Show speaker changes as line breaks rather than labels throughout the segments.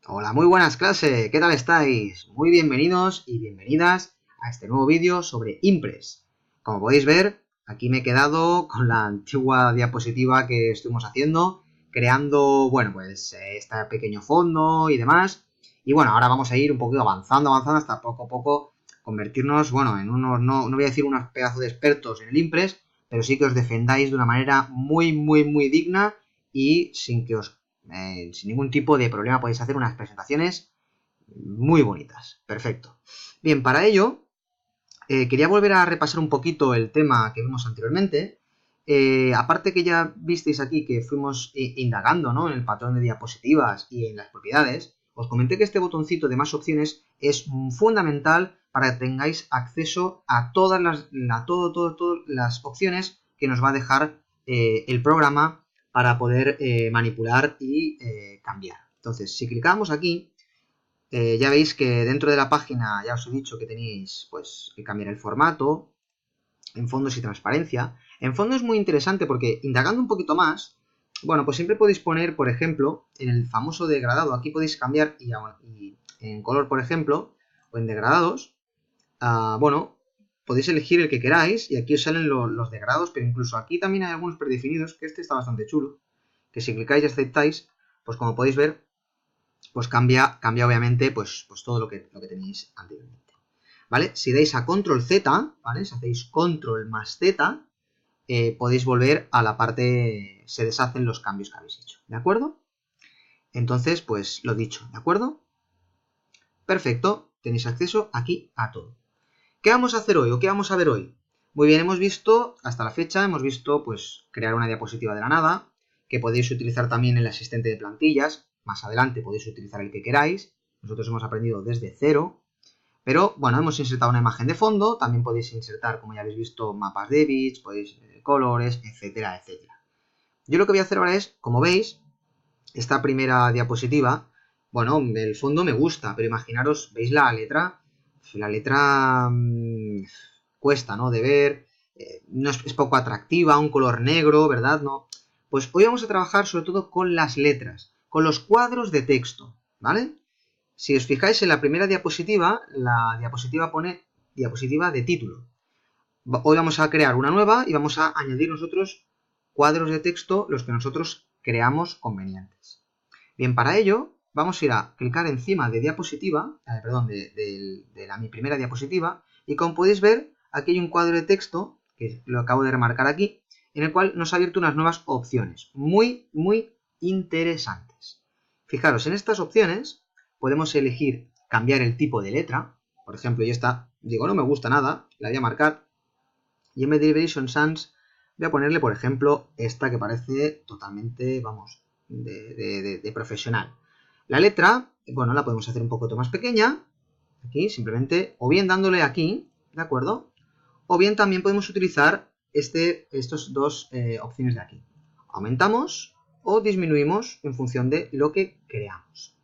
Hola, muy buenas clase, ¿qué tal estáis? Muy bienvenidos y bienvenidas a este nuevo vídeo sobre Impress. Como podéis ver, aquí me he quedado con la antigua diapositiva que estuvimos haciendo, creando, bueno, pues este pequeño fondo y demás. Y bueno, ahora vamos a ir un poquito avanzando hasta poco a poco convertirnos, bueno, en unos, no voy a decir unos pedazos de expertos en el Impress, pero sí que os defendáis de una manera muy digna y sin ningún tipo de problema podéis hacer unas presentaciones muy bonitas. Perfecto. Bien, para ello quería volver a repasar un poquito el tema que vimos anteriormente. Aparte que ya visteis aquí que fuimos indagando, ¿no?, en el patrón de diapositivas y en las propiedades, os comenté que este botoncito de más opciones es fundamental para que tengáis acceso a todas las opciones que nos va a dejar el programa para poder manipular y cambiar. Entonces, si clicamos aquí, ya veis que dentro de la página ya os he dicho que tenéis pues que cambiar el formato, en fondos y transparencia. En fondo es muy interesante porque indagando un poquito más, bueno, pues siempre podéis poner, por ejemplo, en el famoso degradado, aquí podéis cambiar y en color, por ejemplo, o en degradados, bueno, podéis elegir el que queráis y aquí os salen los degradados, pero incluso aquí también hay algunos predefinidos, que este está bastante chulo, que si clicáis y aceptáis, pues como podéis ver, pues cambia obviamente pues todo lo que tenéis anteriormente. ¿Vale? Si dais a control Z, ¿vale? Si hacéis control más Z, podéis volver a la parte, se deshacen los cambios que habéis hecho, ¿de acuerdo? Entonces, pues lo dicho, ¿de acuerdo? Perfecto, tenéis acceso aquí a todo. ¿Qué vamos a hacer hoy o qué vamos a ver hoy? Muy bien, hemos visto, hasta la fecha, hemos visto pues crear una diapositiva de la nada, que podéis utilizar también en el asistente de plantillas, más adelante podéis utilizar el que queráis, nosotros hemos aprendido desde cero, pero bueno, hemos insertado una imagen de fondo, también podéis insertar, como ya habéis visto, mapas de bits, podéis colores, etcétera, etcétera. Yo lo que voy a hacer ahora es, como veis, esta primera diapositiva, bueno, el fondo me gusta, pero imaginaros, ¿veis la letra? La letra cuesta, ¿no?, de ver, no es poco atractiva, un color negro, ¿verdad? No. Pues hoy vamos a trabajar sobre todo con las letras, con los cuadros de texto, ¿vale? Si os fijáis en la primera diapositiva, la diapositiva pone diapositiva de título. Hoy vamos a crear una nueva y vamos a añadir nosotros cuadros de texto, los que nosotros creamos convenientes. Bien, para ello vamos a ir a clicar encima de diapositiva, mi primera diapositiva, y como podéis ver, aquí hay un cuadro de texto, que lo acabo de remarcar aquí, en el cual nos ha abierto unas nuevas opciones, muy interesantes. Fijaros, en estas opciones podemos elegir cambiar el tipo de letra, por ejemplo, y esta, digo, no me gusta nada, la voy a marcar, y en vez de Liberation Sans voy a ponerle, por ejemplo, esta que parece totalmente, vamos, de profesional. La letra, bueno, la podemos hacer un poquito más pequeña, aquí, simplemente, o bien dándole aquí, ¿de acuerdo? O bien también podemos utilizar estos dos opciones de aquí. Aumentamos o disminuimos en función de lo que creamos.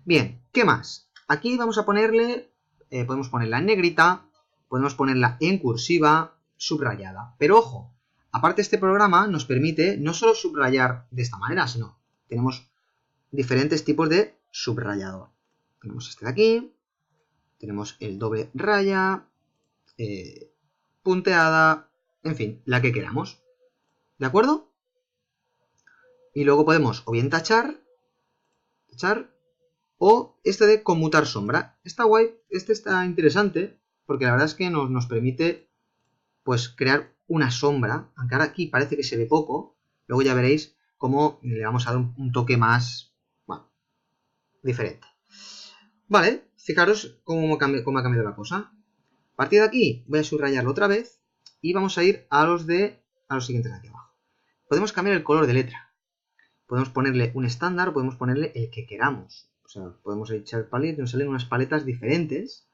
Bien, ¿qué más? Aquí vamos a ponerle, podemos ponerla en negrita, podemos ponerla en cursiva, subrayada. Pero ojo, aparte este programa nos permite no solo subrayar de esta manera, sino tenemos diferentes tipos de subrayador. Tenemos este de aquí, tenemos el doble raya, punteada, en fin, la que queramos. ¿De acuerdo? Y luego podemos o bien tachar, o este de conmutar sombra. Está guay, este está interesante, porque la verdad es que nos permite pues crear una sombra, aunque ahora aquí parece que se ve poco, luego ya veréis cómo le vamos a dar un toque más, bueno, diferente. Vale, fijaros cómo ha cambiado la cosa. A partir de aquí voy a subrayarlo otra vez y vamos a ir a los siguientes de aquí abajo. Podemos cambiar el color de letra. Podemos ponerle un estándar o podemos ponerle el que queramos. O sea, podemos echar paletas, nos salen unas paletas diferentes.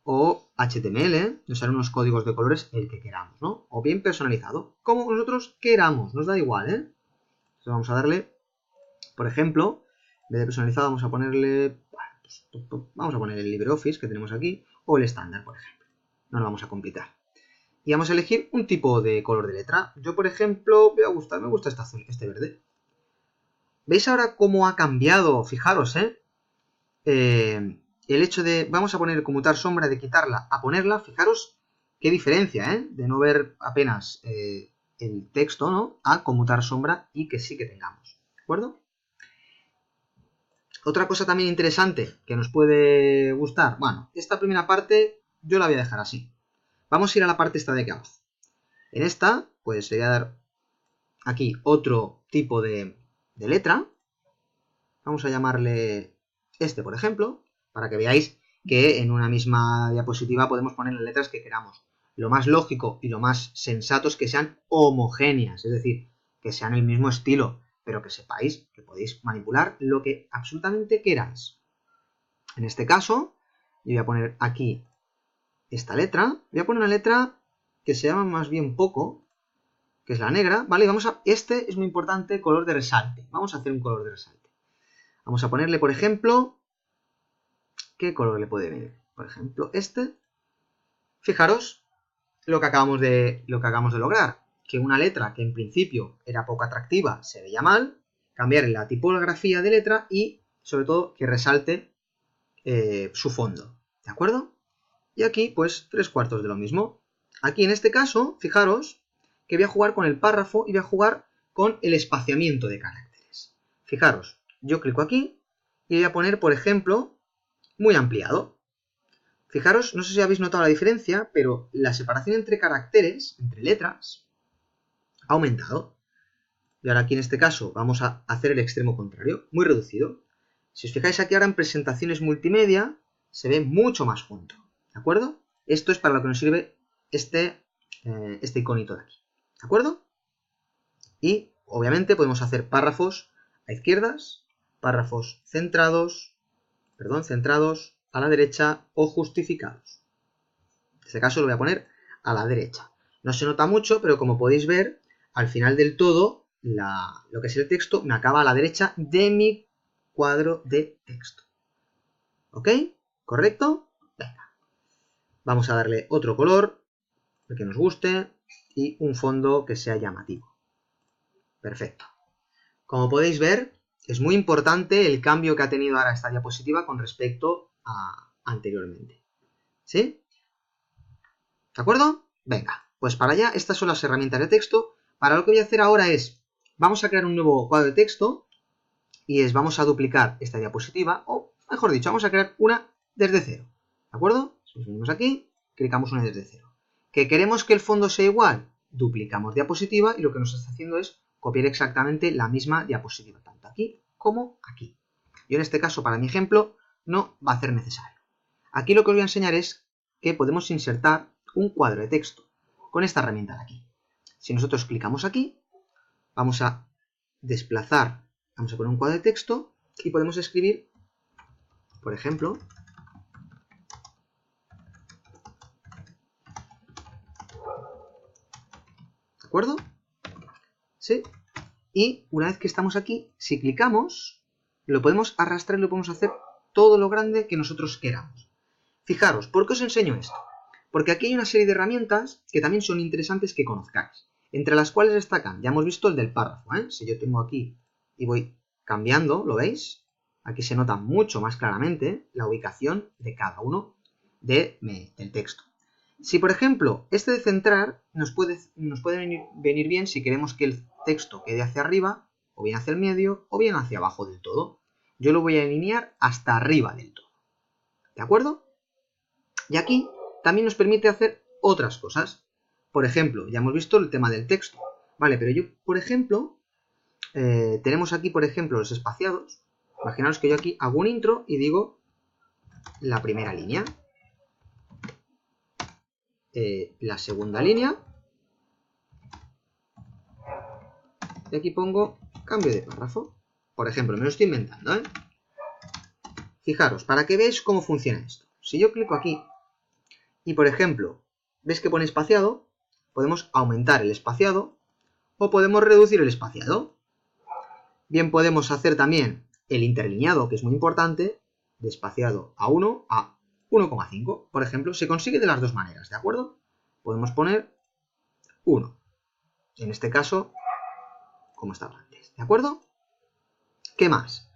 O HTML, nos salen unos códigos de colores el que queramos, ¿no? O bien personalizado, como nosotros queramos, nos da igual, ¿eh? Entonces vamos a darle, por ejemplo, en vez de personalizado vamos a ponerle, vamos a poner el LibreOffice que tenemos aquí, o el estándar, por ejemplo. No lo vamos a complicar. Y vamos a elegir un tipo de color de letra. Yo, por ejemplo, me gusta este azul, este verde. ¿Veis ahora cómo ha cambiado? Fijaros, ¿eh? el hecho de, vamos a poner conmutar sombra, de quitarla a ponerla, fijaros qué diferencia, de no ver apenas el texto, ¿no? A conmutar sombra y que sí que tengamos, ¿de acuerdo? Otra cosa también interesante que nos puede gustar, bueno, esta primera parte yo la voy a dejar así. Vamos a ir a la parte esta de aquí abajo. En esta, pues le voy a dar aquí otro tipo de letra. Vamos a llamarle este, por ejemplo, para que veáis que en una misma diapositiva podemos poner las letras que queramos. Lo más lógico y lo más sensato es que sean homogéneas, es decir, que sean el mismo estilo, pero que sepáis que podéis manipular lo que absolutamente queráis. En este caso, yo voy a poner aquí esta letra. Voy a poner una letra que se llama más bien poco, que es la negra, ¿vale? Este es muy importante, color de resalte. Vamos a hacer un color de resalte. Vamos a ponerle, por ejemplo, ¿qué color le puede venir? Por ejemplo, este. Fijaros lo que acabamos de lograr. Que una letra que en principio era poco atractiva se veía mal, cambiar la tipografía de letra y, sobre todo, que resalte su fondo. ¿De acuerdo? Y aquí, pues, 3/4 de lo mismo. Aquí, en este caso, fijaros que voy a jugar con el párrafo y voy a jugar con el espaciamiento de caracteres. Fijaros, yo clico aquí y voy a poner, por ejemplo, muy ampliado. Fijaros, no sé si habéis notado la diferencia, pero la separación entre caracteres, entre letras, ha aumentado. Y ahora aquí en este caso vamos a hacer el extremo contrario, muy reducido. Si os fijáis aquí ahora en presentaciones multimedia, se ve mucho más junto. ¿De acuerdo? Esto es para lo que nos sirve este iconito de aquí. ¿De acuerdo? Y obviamente podemos hacer párrafos a izquierdas, párrafos centrados a la derecha o justificados. En este caso lo voy a poner a la derecha. No se nota mucho, pero como podéis ver, al final del todo, lo que es el texto me acaba a la derecha de mi cuadro de texto. ¿Ok? ¿Correcto? Venga. Vamos a darle otro color, el que nos guste, y un fondo que sea llamativo. Perfecto. Como podéis ver, es muy importante el cambio que ha tenido ahora esta diapositiva con respecto a anteriormente. ¿Sí? ¿De acuerdo? Venga, pues para allá, estas son las herramientas de texto. Para lo que voy a hacer ahora es, vamos a crear un nuevo cuadro de texto y vamos a duplicar esta diapositiva, o mejor dicho, vamos a crear una desde cero. ¿De acuerdo? Si venimos aquí, clicamos una desde cero. ¿Que queremos que el fondo sea igual? Duplicamos diapositiva y lo que nos está haciendo es copiar exactamente la misma diapositiva, tanto aquí como aquí. Yo en este caso, para mi ejemplo, no va a ser necesario. Aquí lo que os voy a enseñar es que podemos insertar un cuadro de texto con esta herramienta de aquí. Si nosotros clicamos aquí, vamos a desplazar, vamos a poner un cuadro de texto y podemos escribir, por ejemplo, ¿de acuerdo? ¿Sí? Y una vez que estamos aquí, si clicamos, lo podemos arrastrar y lo podemos hacer todo lo grande que nosotros queramos. Fijaros, ¿por qué os enseño esto? Porque aquí hay una serie de herramientas que también son interesantes que conozcáis, entre las cuales destacan, ya hemos visto el del párrafo, Si yo tengo aquí y voy cambiando, ¿lo veis? Aquí se nota mucho más claramente la ubicación de cada uno del texto. Si, por ejemplo, este de centrar nos puede venir bien si queremos que el texto quede hacia arriba, o bien hacia el medio, o bien hacia abajo del todo. Yo lo voy a alinear hasta arriba del todo. ¿De acuerdo? Y aquí también nos permite hacer otras cosas. Por ejemplo, ya hemos visto el tema del texto. Vale, pero yo, por ejemplo, tenemos aquí, por ejemplo, los espaciados. Imaginaos que yo aquí hago un intro y digo la primera línea. La segunda línea. Y aquí pongo cambio de párrafo. Por ejemplo, me lo estoy inventando, Fijaros, para que veáis cómo funciona esto. Si yo clico aquí y, por ejemplo, ¿ves que pone espaciado? Podemos aumentar el espaciado o podemos reducir el espaciado. Bien, podemos hacer también el interlineado, que es muy importante, de espaciado a 1 a 1,5. Por ejemplo, se consigue de las dos maneras, ¿de acuerdo? Podemos poner 1. En este caso, como estaba antes, ¿de acuerdo? ¿Qué más?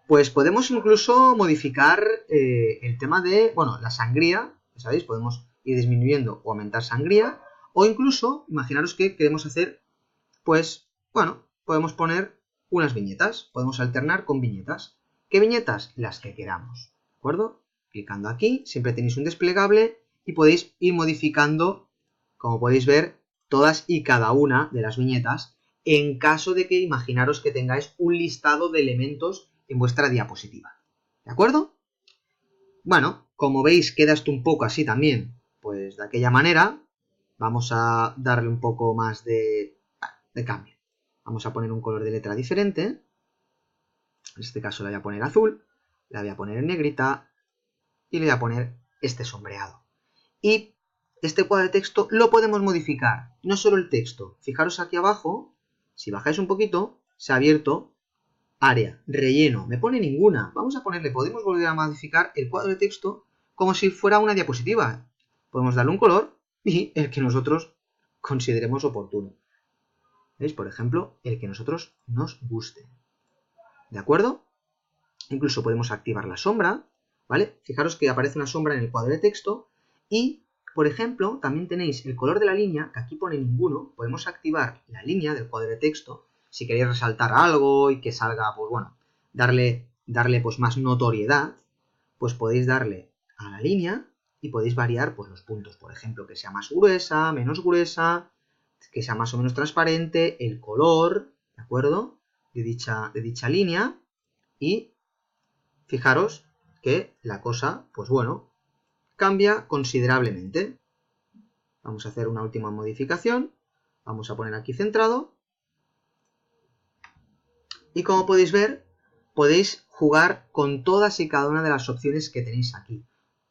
Pues podemos incluso modificar el tema de, bueno, la sangría, ¿sabéis? Podemos ir disminuyendo o aumentar sangría, o incluso, imaginaros que queremos hacer, pues, bueno, podemos poner unas viñetas, podemos alternar con viñetas. ¿Qué viñetas? Las que queramos, ¿de acuerdo? Clicando aquí, siempre tenéis un desplegable y podéis ir modificando, como podéis ver, todas y cada una de las viñetas, en caso de que imaginaros que tengáis un listado de elementos en vuestra diapositiva, ¿de acuerdo? Bueno, como veis queda esto un poco así también, pues de aquella manera. Vamos a darle un poco más de cambio. Vamos a poner un color de letra diferente. En este caso le voy a poner azul, la voy a poner en negrita y le voy a poner este sombreado. Y este cuadro de texto lo podemos modificar, no solo el texto. Fijaros aquí abajo, si bajáis un poquito, se ha abierto área, relleno, me pone ninguna. Vamos a ponerle, podemos volver a modificar el cuadro de texto como si fuera una diapositiva. Podemos darle un color y el que nosotros consideremos oportuno. ¿Veis? Por ejemplo, el que nosotros nos guste. ¿De acuerdo? Incluso podemos activar la sombra, ¿vale? Fijaros que aparece una sombra en el cuadro de texto y, por ejemplo, también tenéis el color de la línea, que aquí pone ninguno. Podemos activar la línea del cuadro de texto si queréis resaltar algo y que salga, pues bueno, darle pues más notoriedad, pues podéis darle a la línea y podéis variar pues los puntos, por ejemplo, que sea más gruesa, menos gruesa, que sea más o menos transparente, el color, ¿de acuerdo? De dicha línea. Y fijaros que la cosa, pues bueno, cambia considerablemente. Vamos a hacer una última modificación. Vamos a poner aquí centrado. Y como podéis ver, podéis jugar con todas y cada una de las opciones que tenéis aquí.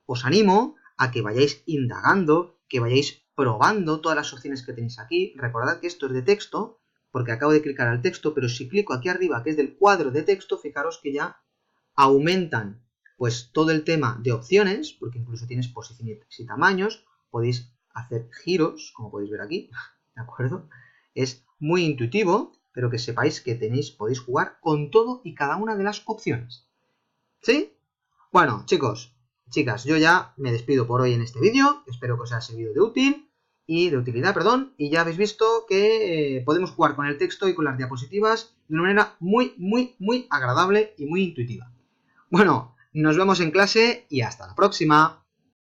Os animo a que vayáis indagando, que vayáis probando todas las opciones que tenéis aquí. Recordad que esto es de texto, porque acabo de clicar al texto, pero si clico aquí arriba, que es del cuadro de texto, fijaros que ya aumentan pues todo el tema de opciones, porque incluso tienes posiciones y tamaños, podéis hacer giros, como podéis ver aquí, ¿de acuerdo? Es muy intuitivo, pero que sepáis que podéis jugar con todo y cada una de las opciones. ¿Sí? Bueno, chicos, chicas, yo ya me despido por hoy en este vídeo, espero que os haya servido de utilidad, y ya habéis visto que podemos jugar con el texto y con las diapositivas de una manera muy agradable y muy intuitiva. Bueno, nos vemos en clase y hasta la próxima.